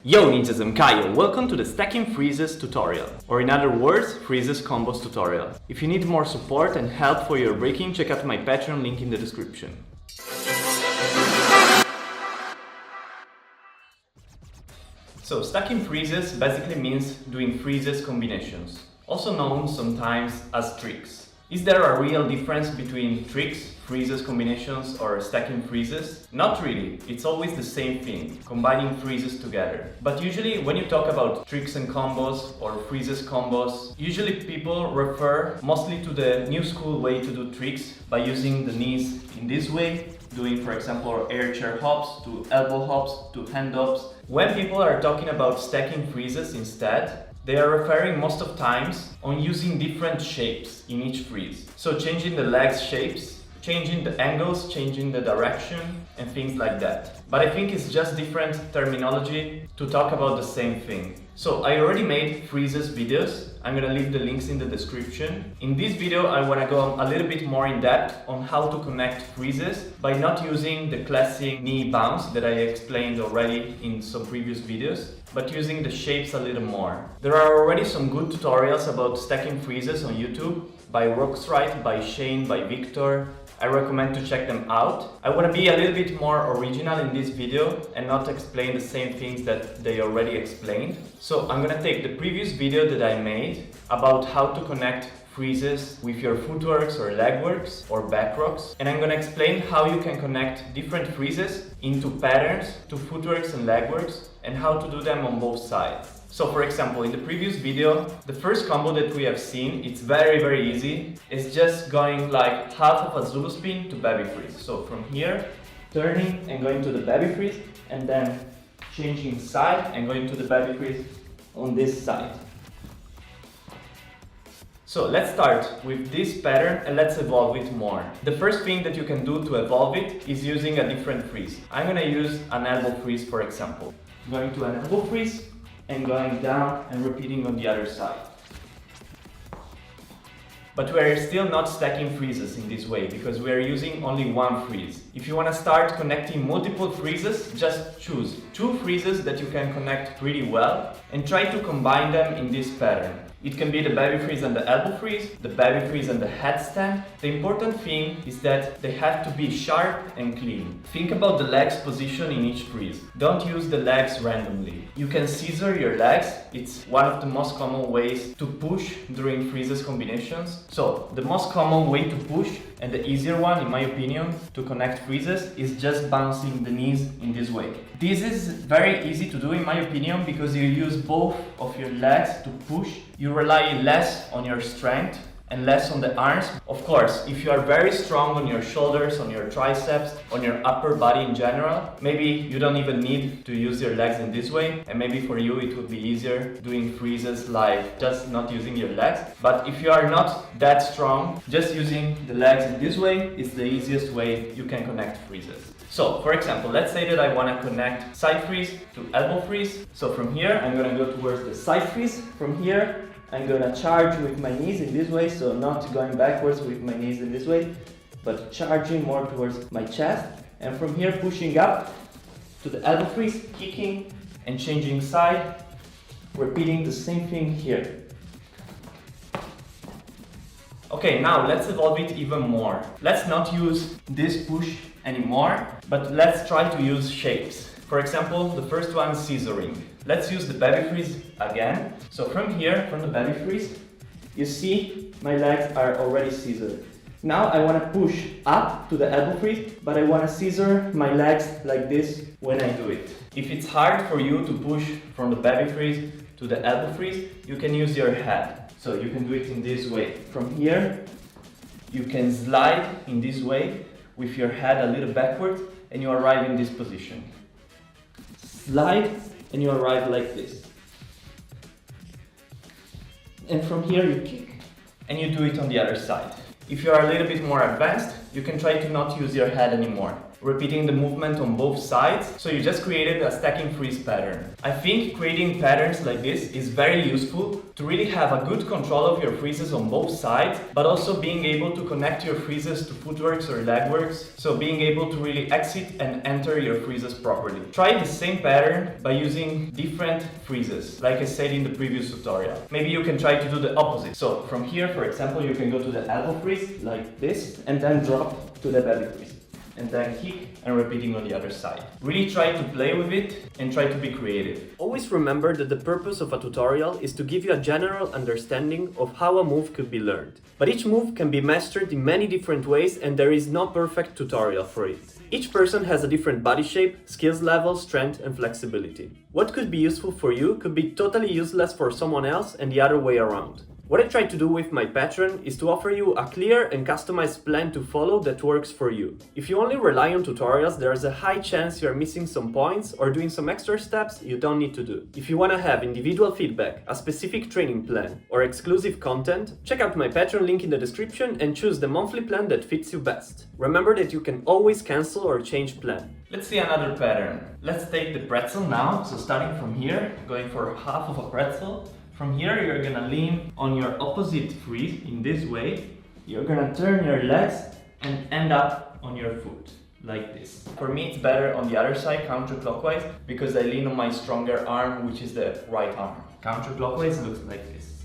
Yo ninjas, I'm Kaio. Welcome to the Stacking Freezes tutorial, or in other words, Freezes Combos tutorial. If you need more support and help for your breaking, check out my Patreon link in the description. So stacking freezes basically means doing freezes combinations, also known sometimes as tricks. Is there a real difference between tricks, freezes combinations or stacking freezes? Not really, it's always the same thing, combining freezes together. But usually when you talk about tricks and combos or freezes combos, usually people refer mostly to the new school way to do tricks by using the knees in this way, doing for example air chair hops to elbow hops to hand hops. When people are talking about stacking freezes instead, they are referring most of times on using different shapes in each freeze. So changing the legs shapes, changing the angles, changing the direction and things like that. But I think it's just different terminology to talk about the same thing. So I already made freezes videos. I'm gonna leave the links in the description. In this video I wanna go a little bit more in depth on how to connect freezes by not using the classic knee bounce that I explained already in some previous videos, but using the shapes a little more. There are already some good tutorials about stacking freezes on YouTube by Roxrite, by Shane, by Victor. I recommend to check them out. I want to be a little bit more original in this video and not explain the same things that they already explained. So I'm gonna take the previous video that I made about how to connect freezes with your footworks or legworks or backrocks, and I'm gonna explain how you can connect different freezes into patterns to footworks and legworks and how to do them on both sides. So for example, in the previous video, the first combo that we have seen, it's very easy. It's just going like half of a Zulu spin to baby freeze. So from here, turning and going to the baby freeze, and then changing side and going to the baby freeze on this side. So let's start with this pattern and let's evolve it more. The first thing that you can do to evolve it is using a different freeze. I'm gonna use an elbow freeze for example. Going to an elbow freeze and going down and repeating on the other side. But we are still not stacking freezes in this way because we are using only one freeze. If you want to start connecting multiple freezes, just choose two freezes that you can connect pretty well and try to combine them in this pattern. It can be the baby freeze and the elbow freeze, the baby freeze and the headstand. The important thing is that they have to be sharp and clean. Think about the legs position in each freeze. Don't use the legs randomly. You can scissor your legs. It's one of the most common ways to push during freezes combinations. So the most common way to push and the easier one, in my opinion, to connect freezes is just bouncing the knees in this way. This is very easy to do in my opinion because you use both of your legs to push. You rely less on your strength and less on the arms. Of course, if you are very strong on your shoulders, on your triceps, on your upper body in general, maybe you don't even need to use your legs in this way, and maybe for you it would be easier doing freezes like just not using your legs. But if you are not that strong, just using the legs in this way is the easiest way you can connect freezes. So, for example, let's say that I want to connect side freeze to elbow freeze. So from here, I'm going to go towards the side freeze. From here, I'm going to charge with my knees in this way, so not going backwards with my knees in this way, but charging more towards my chest. And from here, pushing up to the elbow freeze, kicking and changing side, repeating the same thing here. Okay, now let's evolve it even more. Let's not use this push anymore, but let's try to use shapes. For example, the first one, scissoring. Let's use the baby freeze again. So from here, from the baby freeze, you see my legs are already scissored. Now I want to push up to the elbow freeze, but I want to scissor my legs like this when I do it. If it's hard for you to push from the baby freeze to the elbow freeze, you can use your head. So you can do it in this way. From here, you can slide in this way with your head a little backwards and you arrive in this position. Slide and you arrive like this. And from here you kick and you do it on the other side. If you are a little bit more advanced, you can try to not use your head anymore. repeating the movement on both sides. So you just created a stacking freeze pattern. I think creating patterns like this is very useful to really have a good control of your freezes on both sides, but also being able to connect your freezes to footworks or legworks, so being able to really exit and enter your freezes properly. Try the same pattern by using different freezes, like I said in the previous tutorial. Maybe you can try to do the opposite. So from here, for example, you can go to the elbow freeze like this and then drop to the belly freeze, and then kick and repeating on the other side. Really try to play with it and try to be creative. Always remember that the purpose of a tutorial is to give you a general understanding of how a move could be learned. But each move can be mastered in many different ways, and there is no perfect tutorial for it. Each person has a different body shape, skills level, strength and flexibility. What could be useful for you could be totally useless for someone else, and the other way around. What I try to do with my Patreon is to offer you a clear and customized plan to follow that works for you. If you only rely on tutorials, there is a high chance you are missing some points or doing some extra steps you don't need to do. If you want to have individual feedback, a specific training plan, or exclusive content, check out my Patreon link in the description and choose the monthly plan that fits you best. Remember that you can always cancel or change plan. Let's see another pattern. Let's take the pretzel now. So starting from here, going for half of a pretzel. From here, you're gonna lean on your opposite freeze in this way. You're gonna turn your legs and end up on your foot, like this. For me, it's better on the other side, counterclockwise, because I lean on my stronger arm, which is the right arm. Counterclockwise looks like this.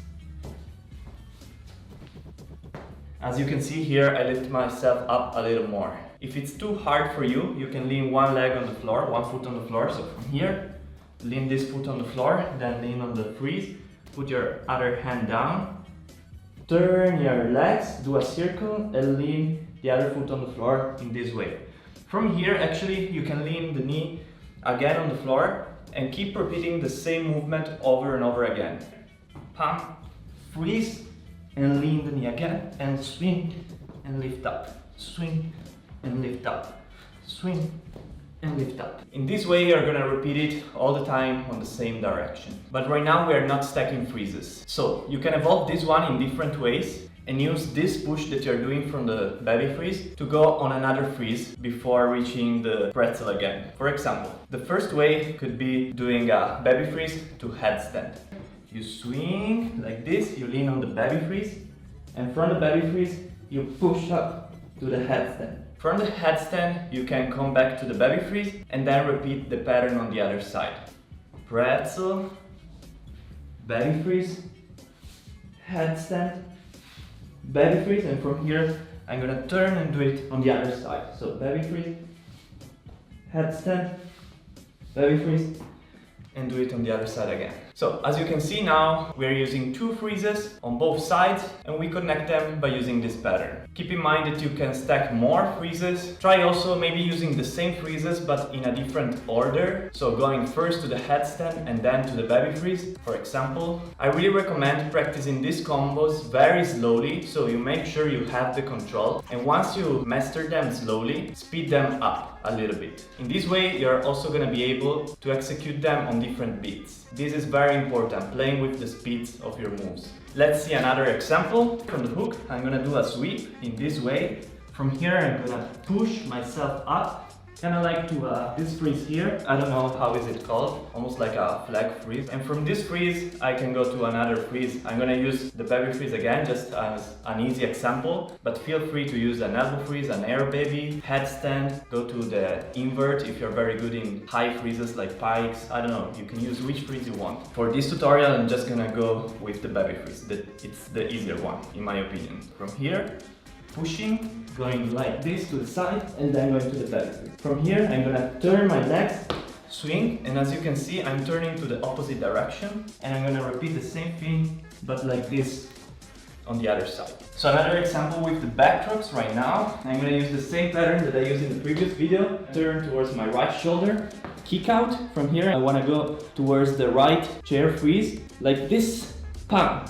As you can see here, I lift myself up a little more. If it's too hard for you, you can lean one leg on the floor, one foot on the floor. So from here, lean this foot on the floor, then lean on the freeze. Put your other hand down, turn your legs, do a circle and lean the other foot on the floor in this way. From here, actually, you can lean the knee again on the floor and keep repeating the same movement over and over again. Pump, freeze, and lean the knee again, and swing and lift up, swing and lift up, swing and lift up. In this way, you're gonna repeat it all the time on the same direction. But right now we are not stacking freezes. So you can evolve this one in different ways and use this push that you're doing from the baby freeze to go on another freeze before reaching the pretzel again. For example, the first way could be doing a baby freeze to headstand. You swing like this, you lean on the baby freeze, and from the baby freeze, you push up to the headstand. From the headstand, you can come back to the baby freeze and then repeat the pattern on the other side. Pretzel, baby freeze, headstand, baby freeze, and from here I'm gonna turn and do it on the other side. So baby freeze, headstand, baby freeze, and do it on the other side again. So as you can see now, we're using two freezes on both sides and we connect them by using this pattern. Keep in mind that you can stack more freezes. Try also maybe using the same freezes but in a different order. So going first to the headstand and then to the baby freeze, for example. I really recommend practicing these combos very slowly so you make sure you have the control, and once you master them slowly, speed them up a little bit. In this way, you're also going to be able to execute them on different beats. This is very important, playing with the speeds of your moves. Let's see another example. From the hook, I'm going to do a sweep in this way. From here, I'm going to push myself up, kind of like to this freeze here. I don't know how is it called, almost like a flag freeze. And from this freeze, I can go to another freeze. I'm going to use the baby freeze again, just as an easy example, but feel free to use an elbow freeze, an air baby, headstand, go to the invert if you're very good in high freezes like pikes. I don't know, you can use which freeze you want. For this tutorial, I'm just going to go with the baby freeze. It's the easier one, in my opinion. From here, pushing, going like this to the side, and then going to the back. From here, I'm gonna turn my legs, swing, and as you can see, I'm turning to the opposite direction, and I'm gonna repeat the same thing, but like this on the other side. So another example with the backstrokes right now. I'm gonna use the same pattern that I used in the previous video. Turn towards my right shoulder, kick out. From here, I wanna go towards the right chair freeze, like this, pam.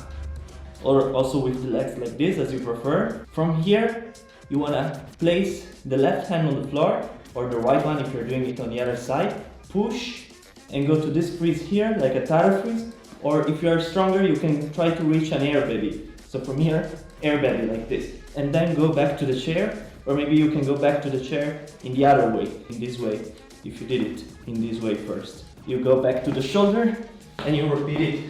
Or also with the legs like this, as you prefer. From here, you wanna place the left hand on the floor, or the right one if you're doing it on the other side. Push and go to this freeze here, like a tire freeze. Or if you're stronger, you can try to reach an air baby. So from here, air baby like this. And then go back to the chair Or maybe you can go back to the chair in the other way, in this way, if you did it in this way first. You go back to the shoulder and you repeat it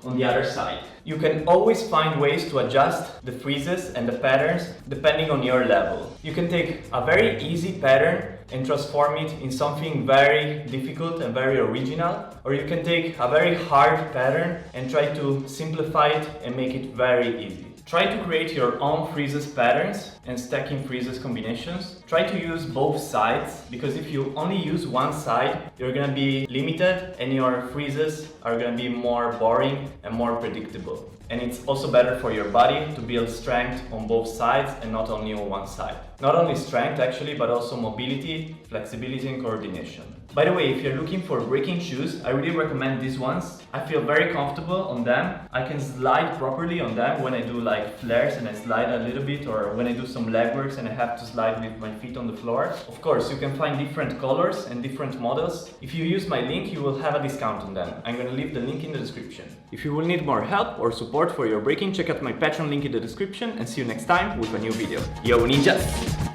on the other side. You can always find ways to adjust the freezes and the patterns depending on your level. You can take a very easy pattern and transform it in something very difficult and very original, or you can take a very hard pattern and try to simplify it and make it very easy. Try to create your own freezes patterns and stacking freezes combinations. Try to use both sides, because if you only use one side, you're gonna be limited and your freezes are gonna be more boring and more predictable. And it's also better for your body to build strength on both sides and not only on one side. Not only strength actually, but also mobility, flexibility and coordination. By the way, if you're looking for breaking shoes, I really recommend these ones. I feel very comfortable on them. I can slide properly on them when I do like flares and I slide a little bit, or when I do some leg works and I have to slide with my feet on the floor. Of course, you can find different colors and different models. If you use my link, you will have a discount on them. I'm gonna leave the link in the description. If you will need more help or support for your breaking, check out my Patreon link in the description and see you next time with a new video. Yo ninjas!